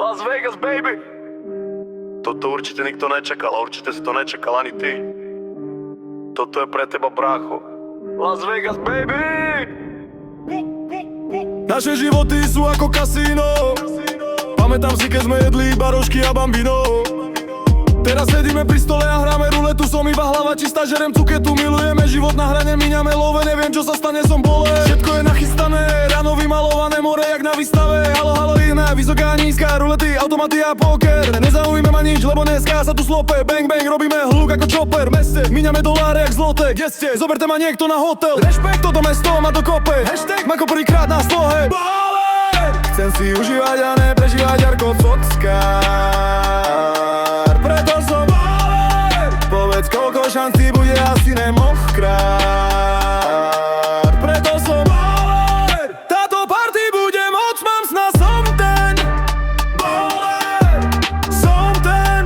Las Vegas, baby! Toto určite nikto nečakal, a určite si to nečakal ani ty. Toto je pre teba, brácho. Las Vegas, baby! Naše životy sú ako kasíno. Pamätám si, keď sme jedli barošky a bambino. Teraz sedíme pri stole a hráme ruletu. Som iba hlava čistá, žerem cuketu. Milujeme život na hrane, míňame love. Neviem čo sa stane, som bole. Všetko je nachystané, ráno vymalované more jak na výstave. Halo, halo, ihná, vysoká, nízka, rulety, automaty a poker. Nezaujíma ma nič, lebo dneska sa tu slope. Bang, bang, robíme hluk ako chopper. Meste, míňame doláre jak zloté. Kde ste? Zoberte ma niekto na hotel. Rešpekt, toto mesto ma dokope. Hashtag, mako prvýkrát na slohe. Chcem si užívať a neprežívať Jarko Cockár. Preto som baler. Povedz koľko šancí bude, asi nemohkrát. Preto som baler. Táto party bude moc, mám sna, som ten baler. Som ten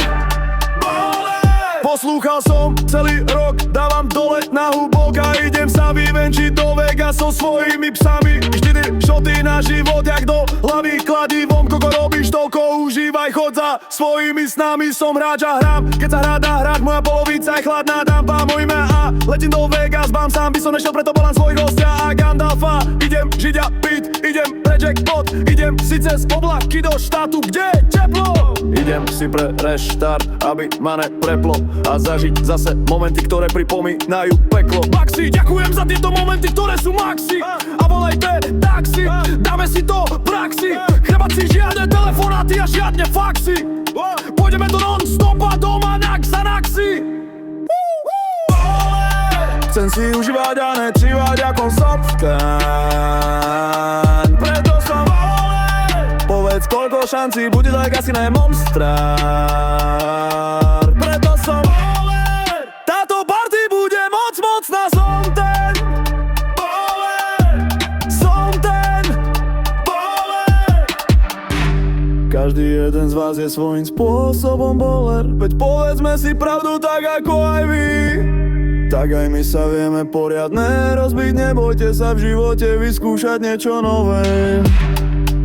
baler. Poslúchal som celý rok, dávam dole na hubok a idem sa vyvenčiť do Vegas so svojimi psami. Šoty na život, jak do hlavy kladivom. Koľko robíš, toľko užívaj, chod za svojimi snami. Som hráč a hrám, keď sa hrá dá hrať. Moja polovica je chladná, dám vám môj mea a letím do Vegas, mám sám by som nešiel, preto volám svojich hostia a Gandalfa. Idem žiť a piť, idem pre jackpot. Idem si cez oblaky do štátu, kde je teplo. Idem si pre reštart, aby ma nepreplo a zažiť zase momenty, ktoré pripomínajú peklo. Maxi, ďakujem za tieto momenty, ktoré sú maxi. A volajte taxi, dáme si to praxi. Chrebať si žiadne telefonáty a žiadne faxy. Pôjdeme to non-stop a doma na Xanaxi. Chcem si užívať a nečívať ako Sopkan. Preto som baler. Povedz koľko šancí bude, tak asi ne monstrár. Preto som baler. Táto party bude moc mocná, som ten baler. Som ten baler. Každý jeden z vás je svojím spôsobom baler. Veď povedzme si pravdu tak ako aj vy. Tak aj my sa vieme poriadne rozbiť. Nebojte sa v živote vyskúšať niečo nové.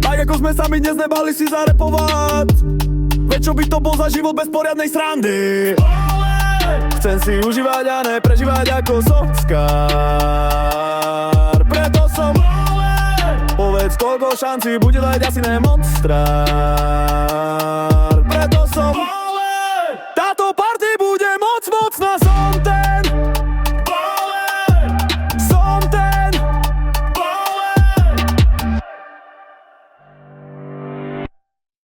Tak ako sme sami dnes nebali si zarepovať. Veď čo by to bol za život bez poriadnej srandy. Chcem si užívať a neprežívať ako Sockár. Preto som povedz koľko šancí bude, dať asi ne monstrár.